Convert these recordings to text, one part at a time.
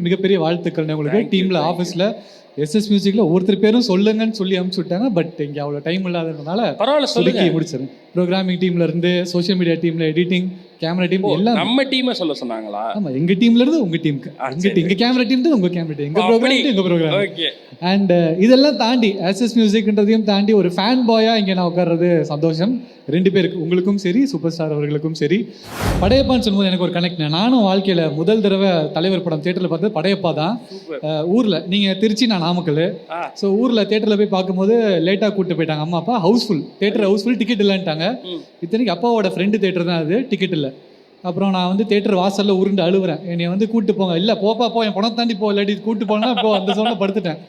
மிகப்பெரிய வாழ்த்துக்கள் உங்களுக்கு டீம்ல ஆஃபீஸில் எஸ்எஸ் மியூசிக்கில் ஒருத்தர் பேரும் சொல்லுங்கன்னு சொல்லி அனுப்பிச்சு விட்டாங்க. பட் இங்கே அவ்வளோ டைம் இல்லாததுனால பரவாயில்ல சொல்லி முடிச்சிடும். ப்ரோக்ராமிங் டீம்ல இருந்து சோஷியல் மீடியா டீம்ல எடிட்டிங் கேமரா டீம் எல்லாம் நம்ம டீமை சொல்ல சொன்னாங்களா? ஆமா, எங்க டீம்ல இருந்து உங்க டீமுக்கு, எங்க கேமரா டீம் உங்க கேமரா டீம், எங்க ப்ரோக்ராம் எங்க ப்ரோக்ராம். ஓகே. அண்ட் இதெல்லாம் தாண்டி எஸ்எஸ் மியூசிக்ன்றதையும் தாண்டி ஒரு ஃபேன் பாயா இங்கே நான் உட்கார்றது சந்தோஷம். ரெண்டு பேருக்கு, உங்களுக்கும் சரி சூப்பர் ஸ்டார் அவர்களுக்கும் சரி. படையப்பான்னு சொல்லும்போது எனக்கு ஒரு கனெக்ட். நானும் வாழ்க்கையில் முதல் தடவை தலைவர் படம் தேட்டரில் பார்த்தது படையப்பா தான். ஊரில், நீங்கள் திருச்சி, நான் நாமக்கல். ஸோ ஊரில் தேட்டரில் போய் பார்க்கும்போது லேட்டாக கூப்பிட்டு போயிட்டாங்க அம்மா அப்பா. ஹவுஸ்ஃபுல் தேட்டர், ஹவுஸ்ஃபுல், டிக்கெட் இல்லைன்ட்டாங்க. இத்தனைக்கு அப்பாவோட ஃப்ரெண்டு தேட்டர் தான் அது, டிக்கெட் இல்லை. அப்புறம் நான் வந்து தேட்டர் வாசலில் உருண்டு அழுவுறேன், என்னை வந்து கூப்பிட்டு போங்க. இல்லை போப்பா போ, என் பணம் தாண்டி போ, இல்லாட்டி கூப்பிட்டு போனா இப்போ அந்த சோனில் படுத்துட்டேன்.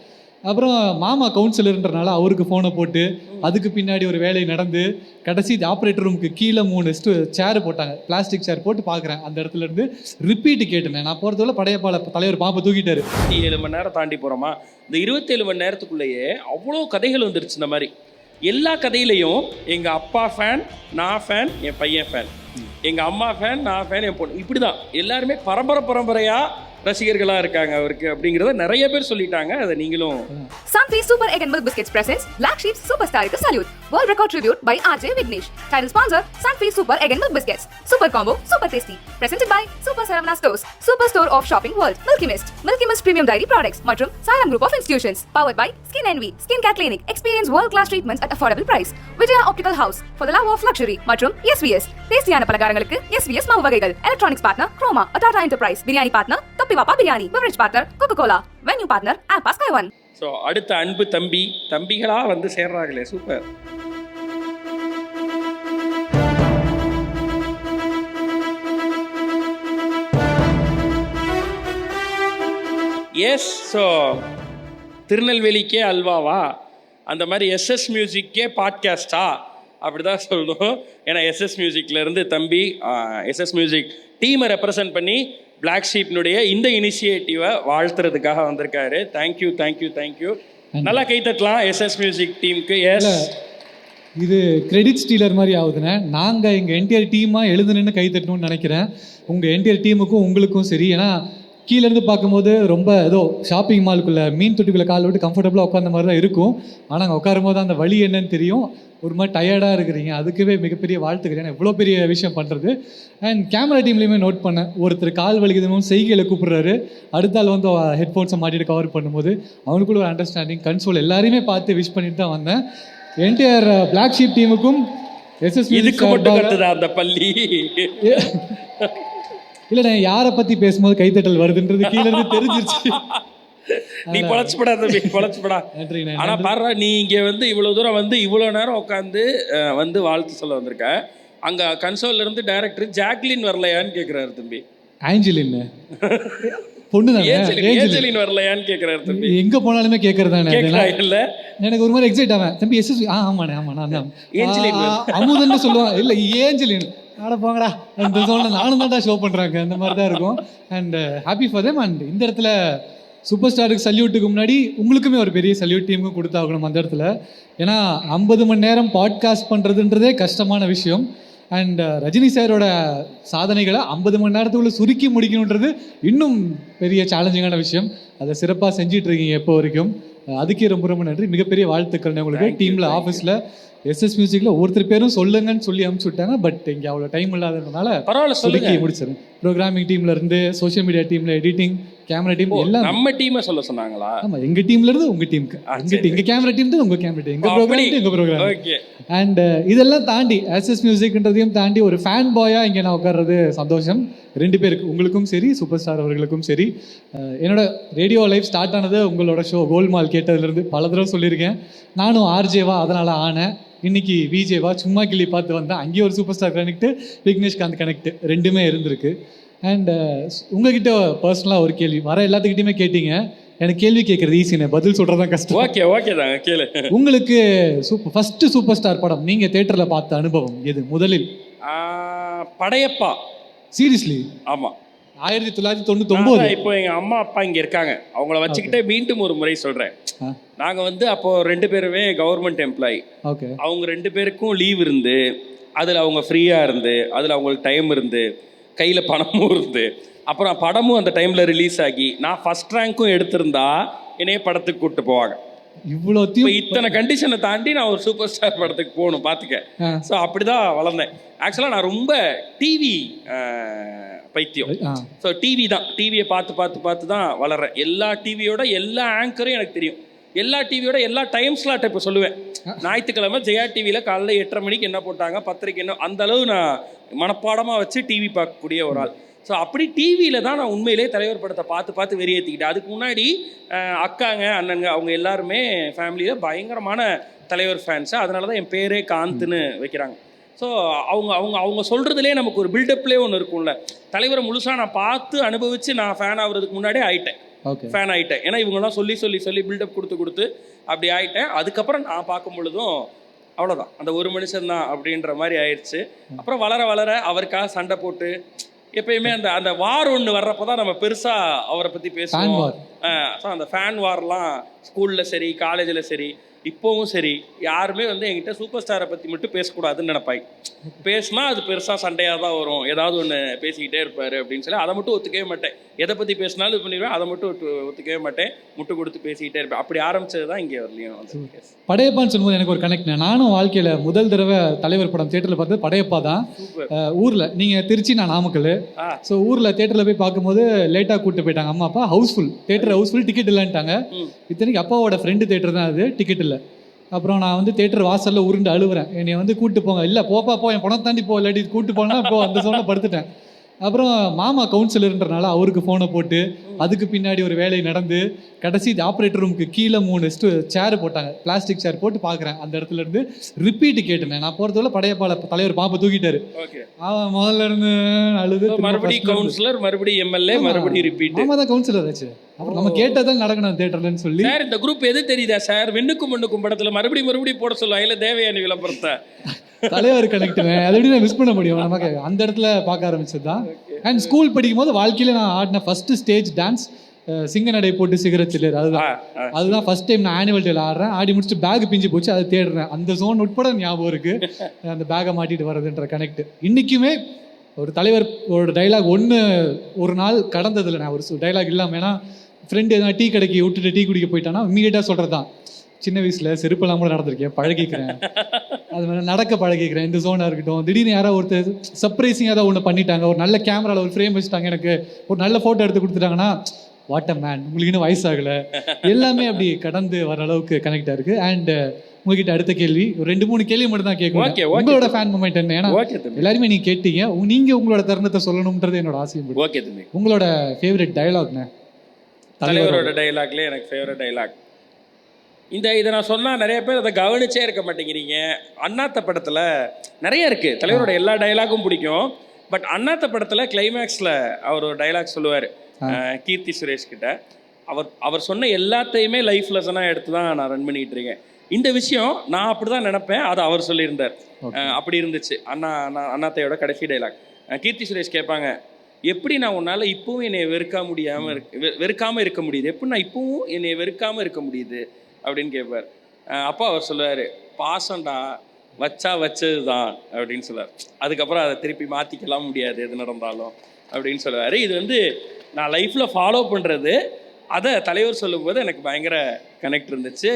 அப்புறம் மாமா கவுன்சிலர்ன்றனால அவருக்கு ஃபோனை போட்டு அதுக்கு பின்னாடி ஒரு வேலை நடந்து கடைசி ஆப்ரேட்டர் ரூமுக்கு கீழே 3 சேர் போட்டாங்க, பிளாஸ்டிக் சேர் போட்டு பார்க்குறேன். அந்த இடத்துல இருந்து ரிப்பீட் கேட்டேன். நான் போகிறதுக்குள்ள படையப்பால தலைவர் பாம்பை தூக்கிட்டாரு. 7 மணி நேரம் தாண்டி போகிறோமா, இந்த 27 மணி நேரத்துக்குள்ளேயே அவ்வளோ கதைகள் வந்துருச்சு. இந்த மாதிரி எல்லா கதையிலையும் எங்கள் அப்பா ஃபேன், நான் ஃபேன், என் பையன் ஃபேன், எங்கள் அம்மா ஃபேன், நான் ஃபேன், என் பொண்ணு, இப்படி தான் எல்லாருமே பரம்பரையாக ரசிகர்களா இருக்காங்க அவருக்கு அப்படிங்கறத நிறைய பேர் சொல்லிட்டாங்க. அதை நீங்களும். Sunfeast Super Egg and Milk Biscuits presents Black Sheep Superstar க்கு salute. World record tribute by RJ Vignesh. Title sponsor Sunfeast Super Egg and Milk Biscuits. Super combo, super tasty. Presented by Super Saravana Stores, Super Store of Shopping World. Milky Mist Premium Dairy Products மற்றும் Saram Group of Institutions. Powered by Skin Envy, Skin Care Clinic. Experience world class treatments at affordable price. Vijaya Optical House for the love of luxury மற்றும் SVS. டேஸ்டியான பலகாரங்களுக்கு SVS மாவு வகைகள். Electronics partner Chroma, Tata Enterprise. Biryani partner தொப்பி வாப்பா biryani. Beverage partner Coca-Cola. Venue partner Alpa Sky One. So அடுத்த அன்பு தம்பிகளா வந்து சேர்றாங்களே, சூப்பர். எஸ். ஸோ திருநெல்வேலிக்கே அல்வாவா, அந்த மாதிரி எஸ்எஸ் மியூசிக்கே பாட்காஸ்டா அப்படி தான் சொல்லணும். ஏன்னா எஸ்எஸ் மியூசிக்லேருந்து தம்பி எஸ்எஸ் மியூசிக் டீமை ரெப்ரசன்ட் பண்ணி பிளாக் ஷீப்னுடைய இந்த இனிஷியேட்டிவை வாழ்த்துறதுக்காக வந்திருக்காரு. Thank you thank you thank you. நல்லா கை தட்டலாம் எஸ்எஸ் மியூசிக் டீமுக்கு. எஸ், இது கிரெடிட் ஸ்டீலர் மாதிரி ஆகுதுண்ணே. நாங்கள் எங்கள் என்டிஆர் டீமாக எழுந்து நின்று கை தட்டணும்னு நினைக்கிறேன். உங்கள் என்டிஆர் டீமுக்கும் உங்களுக்கும் சரி. ஏன்னா கீழேருந்து பார்க்கும்போது ரொம்ப ஏதோ ஷாப்பிங் மாலுக்குள்ளே மீன் தொட்டிக்குள்ளே கால் விட்டு கம்ஃபர்டபுளாக உட்காந்த மாதிரி தான் இருக்கும். ஆனால் அங்கே உட்காரும் போது அந்த வழி என்னன்னு தெரியும். ஒரு மாதிரி டயர்டாக இருக்கிறீங்க. அதுக்குவே மிகப்பெரிய வாழ்த்துக்கிறேன். ஏன்னா இவ்வளோ பெரிய விஷயம் பண்ணுறது. அண்ட் கேமரா டீம்லேயுமே நோட் பண்ணேன், ஒருத்தர் கால் வலிக்குதுன்னு செய்கையில் கூப்பிட்றாரு, அடுத்த ஆள் வந்து ஹெட்ஃபோன்ஸை மாட்டிட்டு கவர் பண்ணும்போது அவனுக்குள்ள ஒரு அண்டர்ஸ்டாண்டிங், கன்சோல் எல்லாரையுமே பார்த்து விஷ் பண்ணிட்டு தான் வந்தேன். என்டையர் பிளாக் ஷீப் டீமுக்கும் எஸ்எஸ் இதுக்கு மட்டும் கட்டுதா அந்த பள்ளி? இல்லைண்ணே, யாரை பற்றி பேசும்போது கைத்தட்டல் வருதுன்றது கீழே இருந்து தெரிஞ்சிருச்சு. நீ பொழைச்சுப்படா தம்பி, பொழைச்சுப்படா. ஆனா பாரு, நீ இங்க வந்து இவ்வளவு தூரம் வந்து இவ்வளவு நேரம் உட்காந்து வந்து வாழ்த்து சொல்ல வந்திருக்க. அங்க கன்சோல்ல இருந்து டைரக்டர் ஜாக்லின் வரலையான்னு கேக்குறாரு தம்பி. ஆஞ்சலின் பொண்ணு தான், ஏஞ்சலின் வரலையான்னு கேக்குறாரு தம்பி. எங்க போனாலுமே கேக்குறதானே இல்ல. எனக்கு ஒரு மாதிரி எக்ஸைட் ஆவேன். தம்பி எஸ்எஸ் ஆமாண்ணே ஆமா நான் தான் அமுதன்னு சொல்லுவான். இல்லை ஏஞ்சலின் ஆட போங்கடா அந்த சோனில் நானும் தான் ஷோ பண்ணுறாங்க. அந்த மாதிரி தான் இருக்கும். And happy for them. And இந்த இடத்துல சூப்பர் ஸ்டாருக்கு சல்யூட்டுக்கு முன்னாடி உங்களுக்குமே ஒரு பெரிய சல்யூட் டீமுக்கும் கொடுத்தாகணும் அந்த இடத்துல. ஏன்னா 50 மணி நேரம் பாட்காஸ்ட் பண்ணுறதுன்றதே கஷ்டமான விஷயம். அண்ட் ரஜினி சாரோட சாதனைகளை 50 மணி நேரத்துக்குள்ளே சுருக்கி முடிக்கணுன்றது இன்னும் பெரிய சேலஞ்சிங்கான விஷயம். அதை சிறப்பாக செஞ்சிட்ருக்கீங்க இப்போ வரைக்கும். அதுக்கே ரொம்ப ரொம்ப நன்றி. மிகப்பெரிய வாழ்த்துக்கள் உங்களுக்கு டீமில் ஆஃபீஸில் எஸ்எஸ் மியூசிக்கில் ஒருத்தர் பேரும் சொல்லுங்கன்னு சொல்லி அனுப்பிச்சு விட்டாங்க. பட் இங்கே அவ்வளோ டைம் இல்லாததுனால பரவாயில்ல சொல்லி முடிச்சிடும். ப்ரோக்ராமிங் டீம்ல இருந்து சோஷியல் மீடியா டீம்ல எடிட்டிங் கேமரா டீம் எல்லாம் நம்ம டீமை சொல்ல சொன்னாங்களா? ஆமா, எங்க டீம்ல இருந்து உங்க டீமுக்கு, எங்க கேமரா டீம் உங்க கேமரா டீம், எங்க ப்ரோக்ராம் எங்க ப்ரோக்ராம். ஓகே. அண்ட் இதெல்லாம் தாண்டி எஸ்எஸ் மியூசிக்ன்றதையும் தாண்டி ஒரு ஃபேன் பாயா இங்கே நான் உட்கார்றது சந்தோஷம். ரெண்டு பேருக்கு, உங்களுக்கும் சரி சூப்பர் ஸ்டார் அவர்களுக்கும் சரி. என்னோட ரேடியோ லைஃப் ஸ்டார்ட் ஆனது உங்களோட ஷோ கோல்மால் கேட்டதுலேருந்து பல தடவை சொல்லியிருக்கேன். நானும் ஆர்ஜேவா அதனால் ஆனேன். இன்னைக்கு விஜேவா சும்மா கிளி பார்த்து வந்தேன். அங்கேயே ஒரு super star connect, Vigneshkanth connect ரெண்டுமே இருந்திருக்கு. அண்ட் உங்ககிட்ட பர்சனலாக ஒரு கேள்வி, வர எல்லாத்துக்கிட்டையுமே கேட்டீங்க. எனக்கு கேள்வி கேட்குறது ஈஸின்னு, பதில் சொல்கிறது தான் கஷ்டம். ஓகே ஓகே தாங்க, கேளு. உங்களுக்கு ஃபர்ஸ்ட் சூப்பர் ஸ்டார் படம் நீங்கள் தேட்டரில் பார்த்த அனுபவம் எது? முதலில் படையப்பா. சீரியஸ்லி? ஆமாம், 1999. இப்போ எங்கள் அம்மா அப்பா இங்கே இருக்காங்க, அவங்கள வச்சுக்கிட்டே மீண்டும் ஒரு முறை சொல்கிறேன். நாங்கள் வந்து அப்போது 2 பேருமே கவர்மெண்ட் எம்ப்ளாயி. ஓகே. அவங்க 2 பேருக்கும் லீவ் இருந்து, அதில் அவங்க ஃப்ரீயாக இருந்து, அதில் அவங்களுக்கு டைம் இருந்து, கையில் பணமும் இருந்து, அப்புறம் படமும் அந்த டைமில் ரிலீஸ் ஆகி நான் ஃபஸ்ட் ரேங்க்கும் எடுத்திருந்தா என்னைய படத்துக்கு கூப்பிட்டு போவாங்க. இவ்வளோத்தையும் இப்போ இத்தனை கண்டிஷனை தாண்டி நான் ஒரு சூப்பர் ஸ்டார் படத்துக்கு போகணும் பார்த்துக்க. ஸோ அப்படி தான் வளர்ந்தேன். ஆக்சுவலாக நான் ரொம்ப டிவி பைத்தியம். ஸோ டிவியை பார்த்து தான் வளர்றேன். எல்லா டிவியோட எல்லா ஆங்கரும் எனக்கு தெரியும். எல்லா டிவியோட எல்லா டைம் ஸ்லாட்டை இப்போ சொல்லுவேன். ஞாயிற்றுக்கிழமை ஜெயா டிவியில் காலைல 8:30 மணிக்கு என்ன போட்டாங்க, 10:30 என்ன, அந்த அளவு நான் மனப்பாடமாக வச்சு டிவி பார்க்கக்கூடிய ஒரு ஆள். ஸோ அப்படி டிவியில் தான் நான் உண்மையிலே தலைவர் படத்தை பார்த்து வெறியேற்றிக்கிட்டேன். அதுக்கு முன்னாடி அக்காங்க அண்ணனுங்க அவங்க எல்லாருமே ஃபேமிலியில் பயங்கரமான தலைவர் ஃபேன்ஸு. அதனால தான் என் பேரே காந்த்னு வைக்கிறாங்க. ஸோ அவங்க சொல்கிறதுலே நமக்கு ஒரு பில்டப்லேயே ஒன்று இருக்கும்ல. தலைவரை முழுசாக நான் பார்த்து அனுபவித்து நான் ஃபேன் ஆகுறதுக்கு முன்னாடியே ஆகிட்டேன். ஃபேன் ஆகிட்டேன். ஏன்னா இவங்கெல்லாம் சொல்லி பில்டப் கொடுத்து அப்படி ஆகிட்டேன். அதுக்கப்புறம் நான் பார்க்கும் பொழுதும் அவ்வளோதான், அந்த ஒரு மனுஷன் தான் அப்படின்ற மாதிரி ஆயிடுச்சு. அப்புறம் வளர அவருக்காக சண்டை போட்டு எப்பயுமே அந்த வார் ஒன்று வர்றப்போ தான் நம்ம பெருசாக அவரை பற்றி பேசுவோம். ஸோ அந்த ஃபேன் வார்லாம் ஸ்கூலில் சரி காலேஜில் சரி இப்போவும் சரி யாருமே என்கிட்ட சூப்பர் ஸ்டாரை பற்றி மட்டும் பேசக்கூடாதுன்னு நினைப்பாங்க. பேசினா அது பெருசாக சண்டையாக தான் வரும், ஏதாவது ஒன்று பேசிக்கிட்டே இருப்பார் அப்படின்னு சொல்லி அதை மட்டும் ஒத்துக்கவே மாட்டேன். எதை பற்றி பேசினாலும் இது பண்ணிடுவேன், அதை மட்டும் ஒத்துக்கவே மாட்டேன், முட்டு கொடுத்து பேசிக்கிட்டே இருப்பேன். அப்படி ஆரம்பிச்சது தான் இங்கே வரலையும். படையப்பான்னு சொல்லும்போது எனக்கு ஒரு கனெக்ட். நானும் வாழ்க்கையில் முதல் தடவை தலைவர் படம் தேட்டரில் பார்த்தது படையப்பா தான். ஊரில், நீங்கள் திருச்சி, நான் நாமக்கல். ஸோ ஊரில் தேட்டரில் போய் பார்க்கும்போது லேட்டாக கூப்பிட்டு போயிட்டாங்க அம்மா அப்பா. ஹவுஸ்ஃபுல், தேட்டர் ஹவுஸ்ஃபுல், டிக்கெட் இல்லைன்ட்டாங்க. இத்தனைக்கு அப்பாவோட ஃப்ரெண்டு தேட்டர் தான் அது, டிக்கெட் இல்லை. அப்புறம் நான் தேட்டர் வாசலில் உருண்டு அழுவுறேன், என்னை கூப்பிட்டு போங்க. இல்லை போப்பா போ, என் பணம் தாண்டி போ, இல்லாட்டி கூப்பிட்டு போனா போ, அந்த சோனில் படுத்துட்டேன். அப்புறம் மாமா கவுன்சிலர்ன்றனால அவருக்கு ஃபோனை போட்டு அதுக்கு பின்னாடி ஒரு வேலை நடந்து கடைசி ஆப்ரேட்டர் ரூமுக்கு கீழே 3 சேர் போட்டாங்க, பிளாஸ்டிக் சேர் போட்டு பார்க்குறேன். அந்த இடத்துல இருந்து ரிப்பீட்டு கேட்டேன். நான் போகிறதுல படையப்பால தலைவர் பாப்பை தூக்கிட்டாரு. அவன் முதல்ல இருந்து அழுது மறுபடியும் கவுன்சிலர், மறுபடியும் எம்எல்ஏ, மறுபடியும் ரிப்பீட். மாமா தான் கவுன்சிலர் ஆச்சு. அப்புறம் நம்ம கேட்டதான் நடக்கணும் தேட்டர்லன்னு சொல்லி. சார் இந்த குரூப் எது தெரியுதா சார், வெண்ணுக்கும் மண்ணுக்கும் படத்தில் மறுபடியும் போட சொல்லுவாங்க, இல்லை தேவையான விளம்பரத்தை தலைவர் கனெக்டுவேன். அதை எப்படி நான் மிஸ் பண்ண முடியும்? நமக்கு அந்த இடத்துல பார்க்க ஆரம்பிச்சது தான். அண்ட் ஸ்கூல் படிக்கும் போது வாழ்க்கையில் நான் ஆடின ஃபர்ஸ்ட் ஸ்டேஜ் டான்ஸ் சிங்க நடை போட்டு சிகரச்சிலர். அதுதான் ஃபர்ஸ்ட் டைம் நான் ஆனுவல் டேல ஆடுறேன். ஆடி முடிச்சுட்டு பேக் பிஞ்சு போச்சு, அதை தேடுறேன். அந்த ஜோன் உட்பட ஞாபகம் இருக்கு, அந்த பேக்கை மாட்டிட்டு வர்றதுன்ற கனெக்ட் இன்னைக்குமே. ஒரு தலைவர் ஒரு டைலாக் ஒரு நாள் கடந்ததில்லை நான் ஒரு டைலாக் இல்லாமல். ஏன்னா ஃப்ரெண்டு எதனா டீ கடைக்கு விட்டுட்டு டீ குடிக்க போயிட்டான்னா இம்மீடியட்டாக சொல்கிறது தான், சின்ன வயசில் செருப்பெல்லாம் கூட நடந்திருக்கேன், பழகிக்கிறேன், அது மாதிரி நடக்க பழகிக்கிறேன். இந்த ஜோனாக இருக்கட்டும், திடீர்னு யாராவது ஒருத்தர் சர்ப்ரைசிங்காக தான் ஒன்று பண்ணிட்டாங்க, ஒரு நல்ல கேமராவில் ஒரு ஃப்ரேம் வச்சுட்டாங்க, எனக்கு ஒரு நல்ல ஃபோட்டோ எடுத்து கொடுத்துட்டாங்கன்னா வாட் அ மேன், உங்களுக்கு இன்னும் வயசாகலை. எல்லாமே அப்படி கடந்து வர அளவுக்கு கனெக்டாக இருக்குது. அண்ட் உங்ககிட்ட அடுத்த கேள்வி, ஒரு 2-3 கேள்வி மட்டும் தான் கேட்கணும். உங்களோட ஃபேன் மூமெண்ட் என்ன? ஏன்னா எல்லாருமே நீங்க கேட்டீங்க, நீங்க உங்களோட தருணத்தை சொல்லணும்ன்றது என்னோட ஆசையும். உங்களோட ஃபேவரட் டயலாக்ண்ணே? தலைவரோட டயலாக்லேயே எனக்கு ஃபேவரட் டயலாக் இதை நான் சொன்னால் நிறைய பேர் அதை கவனிச்சே இருக்க மாட்டேங்கிறீங்க. அண்ணாத்த படத்தில் நிறைய இருக்குது, தலைவரோட எல்லா டயலாகும் பிடிக்கும். பட் அண்ணாத்த படத்தில் கிளைமேக்ஸில் அவர் ஒரு டைலாக் சொல்லுவார் கீர்த்தி சுரேஷ் கிட்ட. அவர் சொன்ன எல்லாத்தையுமே லைஃப் லெசனாக எடுத்து தான் நான் ரன் பண்ணிகிட்டு இருக்கேன். இந்த விஷயம் நான் அப்படி தான் நினப்பேன், அதை அவர் சொல்லியிருந்தார். அப்படி இருந்துச்சு அண்ணாத்தையோட கடைசி டைலாக். கீர்த்தி சுரேஷ் கேட்பாங்க, எப்படி நான் உன்னால் இப்பவும் என்னை வெறுக்காமல் இருக்க முடியுது, எப்படி நான் இப்பவும் என்னை வெறுக்காமல் இருக்க முடியுது அப்படின்னு கேட்பார். அப்பா அவர் சொல்லுவார், பாசம்டா வச்சது தான் அப்படின்னு சொல்லுவார். அதுக்கப்புறம் அதை திருப்பி மாற்றிக்கலாம் முடியாது எது நடந்தாலும் அப்படின்னு சொல்லுவார். இது நான் லைஃப்பில் ஃபாலோ பண்ணுறது. அதை தலைவர் சொல்லும்போது எனக்கு பயங்கர கனெக்ட் இருந்துச்சு.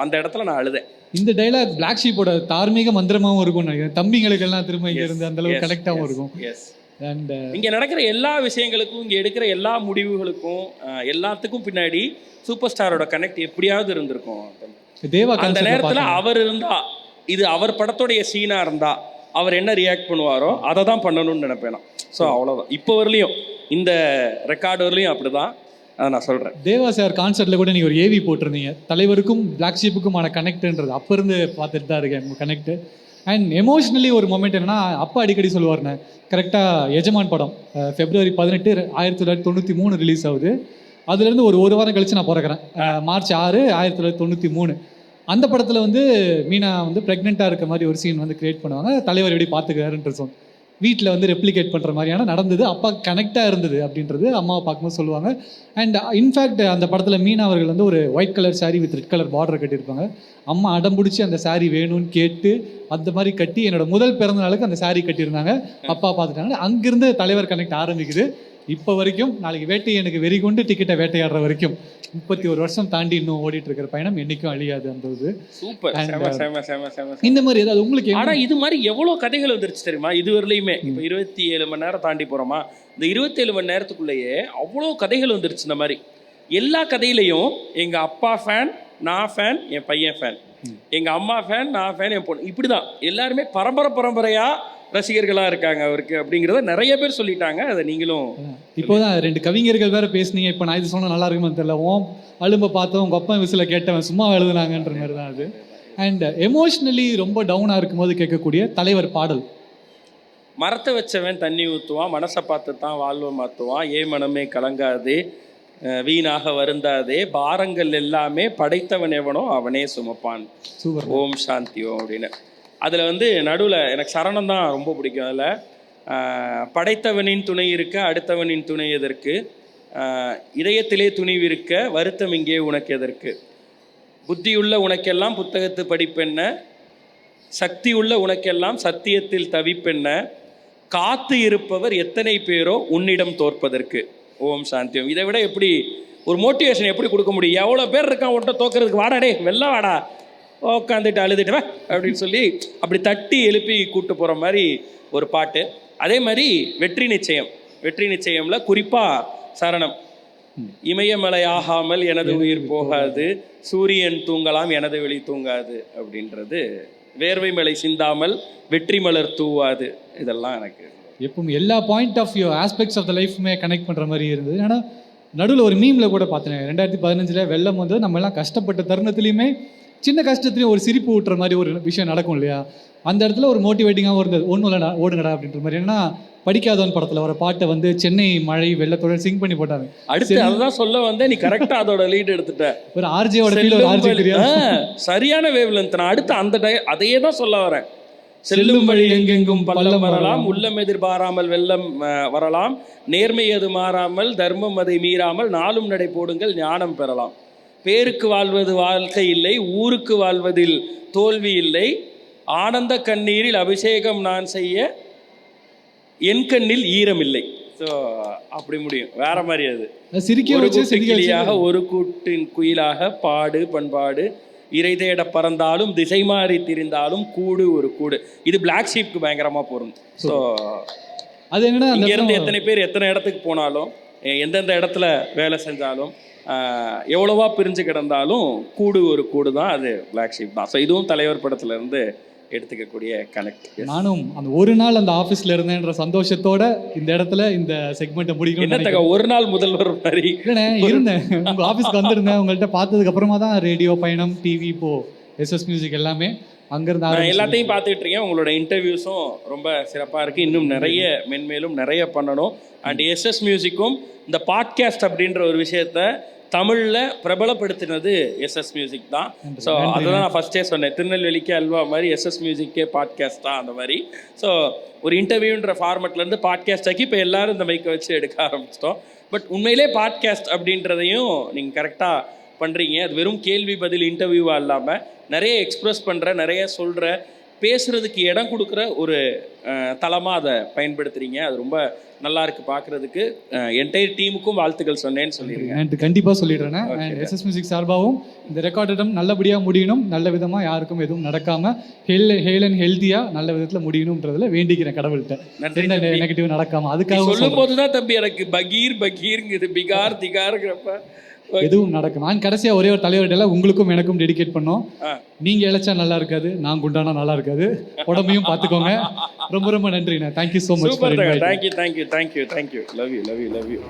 அந்த இடத்துல நான் அழுதேன். இந்த டைலாக் பிளாக் ஷீப்போட தார்மீக மந்திரமாகவும் இருக்கும். தம்பிங்களுக்கெல்லாம் திரும்ப இங்கே இருந்து அந்த அளவுக்கு கனெக்டாகவும் இருக்கும். அண்ட் இங்கே நடக்கிற எல்லா விஷயங்களுக்கும், இங்கே எடுக்கிற எல்லா முடிவுகளுக்கும், எல்லாத்துக்கும் பின்னாடி சூப்பர் ஸ்டாரோட கனெக்ட் எப்படியாவது இருந்திருக்கும். அந்த நேரத்தில் அவர் இருந்தா, இது அவர் படத்தோடைய சீனாக இருந்தா அவர் என்ன ரியாக்ட் பண்ணுவாரோ அதை தான் பண்ணணும்னு நினைப்பேன். ஸோ அவ்வளோதான். இப்போ வரலையும் இந்த ரெக்கார்டு வரலையும் அப்படி தான் அதை நான் சொல்கிறேன். தேவா சார் கான்சர்ட்டில் கூட நீங்கள் ஒரு ஏவி போட்டிருந்தீங்க, தலைவருக்கும் பிளாக் ஷீப்புக்குமான கனெக்ட்ன்றது. அப்போ இருந்து பார்த்துட்டு தான் இருக்கேன் உங்கள் கனெக்ட். அண்ட் எமோஷ்னலி ஒரு மொமெண்ட் என்னன்னா, அப்பா அடிக்கடி சொல்லுவார்ண்ணே, கரெக்டாக எஜமான் படம் February 18, 1993 ரிலீஸ் ஆகுது. அதுலேருந்து ஒரு வாரம் கழித்து நான் பிறக்கிறேன். March 6, 1993. அந்த படத்தில் மீனா ப்ரெக்னெண்ட்டாக இருக்க மாதிரி ஒரு சீன் கிரியேட் பண்ணுவாங்க. தலைவர் எப்படி பார்த்துக்கிறாருன்ற சொல் வீட்டில் ரெப்ளிகேட் பண்ணுற மாதிரியான நடந்தது. அப்பா கனெக்டாக இருந்தது அப்படின்றது அம்மாவை பார்க்கும்போது சொல்லுவாங்க. அண்ட் இன்ஃபேக்ட் அந்த படத்தில் மீனா அவர்கள் ஒரு white colour sari with red colour border கட்டியிருப்பாங்க. அம்மா அடம் பிடிச்சி அந்த சாரீ வேணும்னு கேட்டு அந்த மாதிரி கட்டி என்னோட முதல் பிறந்த நாளுக்கு அந்த சாரீ கட்டியிருந்தாங்க. அப்பா பார்த்துட்டாங்க. அங்கிருந்து தலைவர் கனெக்ட் ஆரம்பிக்குது. இப்போ வரைக்கும் நாளைக்கு வேட்டை எனக்கு வெறி கொண்டு டிக்கெட்டை வேட்டையாடுற வரைக்கும் 31 வருஷம் தாண்டி இன்னும் ஓடிட்டு இருக்கிற பயணம் என்னைக்கும் அழியாது அந்த இது. சூப்பர். இந்த மாதிரி ஏதாவது உங்களுக்கு ஆனா இது மாதிரி எவ்வளவு கதைகள் வந்துருச்சு தெரியுமா இது வரலையுமே. இப்போ 27 மணி நேரம் தாண்டி போறோமா, இந்த 27 மணி நேரத்துக்குள்ளேயே அவ்வளோ கதைகள் வந்துருச்சு. இந்த மாதிரி எல்லா கதையிலையும் எங்க அப்பா ஃபேன், நான் ஃபேன், என் பையன் ஃபேன், எங்க அம்மா ஃபேன், நான் ஃபேன், என் பொண்ணு, இப்படிதான் எல்லாருமே பரம்பரையா ரசிகர்களா இருக்காங்க அவருக்கு அப்படிங்கிறத நிறைய பேர் சொல்லிட்டாங்க. அதை நீங்களும் இப்போதான் 2 கவிஞர்கள் வேற பேசுனீங்க. இப்போ நான் இது சொன்னா நல்லா இருக்குமான்னு தெரியல. அலும்ப பார்த்தவன் உங்க அப்பா விசில கேட்டவன் சும்மா எழுதுனாங்கன்ற மாதிரி தான் அது. அண்ட் எமோஷ்னலி ரொம்ப டவுனா இருக்கும்போது கேட்கக்கூடிய தலைவர் பாடல். மரத்தை வச்சவன் தண்ணி ஊற்றுவான், மனசை பார்த்து தான் வாழ்வை மாற்றுவான், ஏ மனமே கலங்காதே, வீணாக வருந்தாதே, பாரங்கள் எல்லாமே படைத்தவன் எவனோ அவனே சுமப்பான், சூப்பர், ஓம் சாந்தி ஓம் அப்படின்னு. அதில் வந்து நடுவில் எனக்கு சரணம் தான் ரொம்ப பிடிக்கும். அதில் படைத்தவனின் துணை இருக்க அடுத்தவனின் துணை எதற்கு, இதயத்திலே துணிவிருக்க வருத்தம் இங்கே உனக்கு எதற்கு, புத்தியுள்ள உனக்கெல்லாம் புத்தகத்து படிப்பென்ன, சக்தி உள்ள உனக்கெல்லாம் சத்தியத்தில் தவிப்பென்ன, காத்து இருப்பவர் எத்தனை பேரோ உன்னிடம் தோற்பதற்கு, ஓம் சாந்தியம். இதை விட எப்படி ஒரு மோட்டிவேஷன் எப்படி கொடுக்க முடியும்? எவ்வளோ பேர் இருக்கான் உன்ட்ட தோக்கிறதுக்கு, வாடாடே வெளில வாடா, உட்காந்துட்டு அழுதுட்டு வா அப்படின்னு சொல்லி அப்படி தட்டி எழுப்பி கூப்பிட்டு போகிற மாதிரி ஒரு பாட்டு. அதே மாதிரி வெற்றி நிச்சயம்ல குறிப்பாக சரணம், இமயமலை ஆகாமல் எனது உயிர் போகாது, சூரியன் தூங்கலாம் எனது வெளி தூங்காது அப்படின்றது, வேர்வை மலை சிந்தாமல் வெற்றி மலர் தூவாது, இதெல்லாம் எனக்கு எப்பவும் எல்லா point of view aspects of the லைஃப்மே கனெக்ட் பண்ணுற மாதிரி இருந்தது. ஏன்னா நடுவில் ஒரு மீமில் கூட பார்த்தேன், 2015 வெள்ளம் வந்து நம்ம எல்லாம் கஷ்டப்பட்ட தருணத்துலையுமே சின்ன கஷ்டத்துலேயும் ஒரு சிரிப்பு ஊட்டுற மாதிரி ஒரு விஷயம் நடக்கும் இல்லையா? அந்த இடத்துல ஒரு மோட்டிவேட்டிங்காகவும் இருந்தது. ஒன்றும் இல்லைடா ஓடுங்கடா அப்படின்ற மாதிரி. ஏன்னா படிக்காதவன் படத்தில் வர பாட்டை வந்து சென்னை மழை வெள்ளத்தோட சிங் பண்ணி போட்டாங்க. அடுத்து அதுதான் சொல்ல வந்து நீ கரெக்டாக அதோட லீடு எடுத்துட்ட. ஒரு ஆர்ஜியோட ஃபீல், ஒரு ஆர்ஜி தெரியாது, சரியான வேவ் லென்த். நான் அடுத்து அதையே தான் சொல்ல வரேன். செல்லும் வழி எங்கெங்கும் பள்ளம் வரலாம், உள்ளம் எதிர்பாராமல் வெள்ளம் வரலாம், நேர்மை அது மாறாமல் தர்மம் அதை மீறாமல் நாளும் நடை போடுங்கள் ஞானம் பெறலாம், பேருக்கு வாழ்வது வாழ்க்கை இல்லை, ஊருக்கு வாழ்வதில் தோல்வி இல்லை, ஆனந்த கண்ணீரில் அபிஷேகம் நான் செய்ய என் கண்ணில் ஈரம் இல்லை. ஸோ அப்படி முடியும், வேற மாதிரி. அது சிரிக்கிளியாக ஒரு கூட்டின் குயிலாக பாடு பண்பாடு, இறை தேட பறந்தாலும் திசை மாறி திரிந்தாலும் கூடு ஒரு கூடு. இது பிளாக் ஷீப்க்கு பயங்கரமா பொருந்தும். ஸோ அது என்னன்னா இங்க இருந்து எத்தனை பேர் எத்தனை இடத்துக்கு போனாலும், எந்தெந்த இடத்துல வேலை செஞ்சாலும், எவ்வளவா பிரிஞ்சு கிடந்தாலும் கூடு ஒரு கூடு தான், அது பிளாக் ஷீப் தான். ஸோ இதுவும் தலைவர் படத்துல இருந்து எடுத்துக்கக்கூடிய கனெக்ட். நானும் அந்த ஒரு நாள் அந்த ஆஃபீஸில் இருந்தேன்ற சந்தோஷத்தோட இந்த இடத்துல இந்த செக்மெண்ட்டை முடிக்கணும். என்னத்தக்க ஒரு நாள் முதல்வர் மாதிரி இல்லைண்ணே இருந்தேன். உங்கள் ஆஃபீஸ்க்கு வந்திருந்தேன், உங்கள்கிட்ட பார்த்ததுக்கு அப்புறமா தான் ரேடியோ பயணம், டிவி, இப்போ எஸ்எஸ் மியூசிக் எல்லாமே அங்கேருந்து நான் எல்லாத்தையும் பார்த்துட்டு இருக்கேன். உங்களோட இன்டர்வியூஸும் ரொம்ப சிறப்பாக இருக்குது. இன்னும் நிறைய மென்மேலும் நிறைய பண்ணணும். அண்ட் எஸ்எஸ் மியூசிக்கும் இந்த பாட்காஸ்ட் அப்படின்ற ஒரு விஷயத்த தமிழில் பிரபலப்படுத்தினது எஸ்எஸ் மியூசிக் தான். ஸோ அதுதான் நான் ஃபஸ்ட்டே சொன்னேன், திருநெல்வேலிக்கே அல்வா மாதிரி எஸ்எஸ் மியூசிக்கே பாட்காஸ்ட் தான் அந்த மாதிரி. ஸோ ஒரு இன்டர்வியூன்ற ஃபார்மெட்லேருந்து பாட்காஸ்ட் ஆக்கி இப்போ எல்லோரும் இந்த மைக்கை வச்சு எடுக்க ஆரம்பிச்சிட்டோம். பட் உண்மையிலே பாட்காஸ்ட் அப்படின்றதையும் நீங்கள் கரெக்டாக பண்ணுறீங்க. அது வெறும் கேள்வி பதில் இன்டர்வியூவாக இல்லாமல் நிறைய எக்ஸ்ப்ரெஸ் பண்ணுற, நிறைய சொல்கிற, பேசுகிறதுக்கு இடம் கொடுக்குற ஒரு தளமாக அதை பயன்படுத்துகிறீங்க. அது ரொம்ப நல்லா இருக்கு பார்க்குறதுக்கு. என்டையர் டீமுக்கும் வாழ்த்துக்கள் சொன்னேன்னு சொல்லிடுறேன். கண்டிப்பாக சொல்லிடுறேன். எஸ்எஸ் மியூசிக் சார்பாகவும் இந்த ரெக்கார்டிடம் நல்லபடியாக முடியணும், நல்ல விதமாக யாருக்கும் எதுவும் நடக்காமல் ஹெல் அண்ட் ஹெல்த்தியாக நல்ல விதத்தில் முடியணுன்றதுல வேண்டிக்கிறேன் கடவுள்கிட்ட. நெகட்டிவ் நடக்காமல். அதுக்காக சொல்லும் போது தான் தம்பி எனக்கு பகீர்ங்குது, பிகார் திகாருங்கிறப்ப எதுவும் நடக்கும். நான் கடைசியாக ஒரே ஒரு தலைவர்கிட்ட உங்களுக்கும் எனக்கும் டெடிகேட் பண்ணோம். நீங்கள் இழைச்சா நல்லா இருக்காது, நான் குண்டானா நல்லா இருக்காது, உடம்பையும் பார்த்துக்கோங்க. ரொம்ப ரொம்ப நன்றிண்ணா. Thank you so much. Thank you. Love you.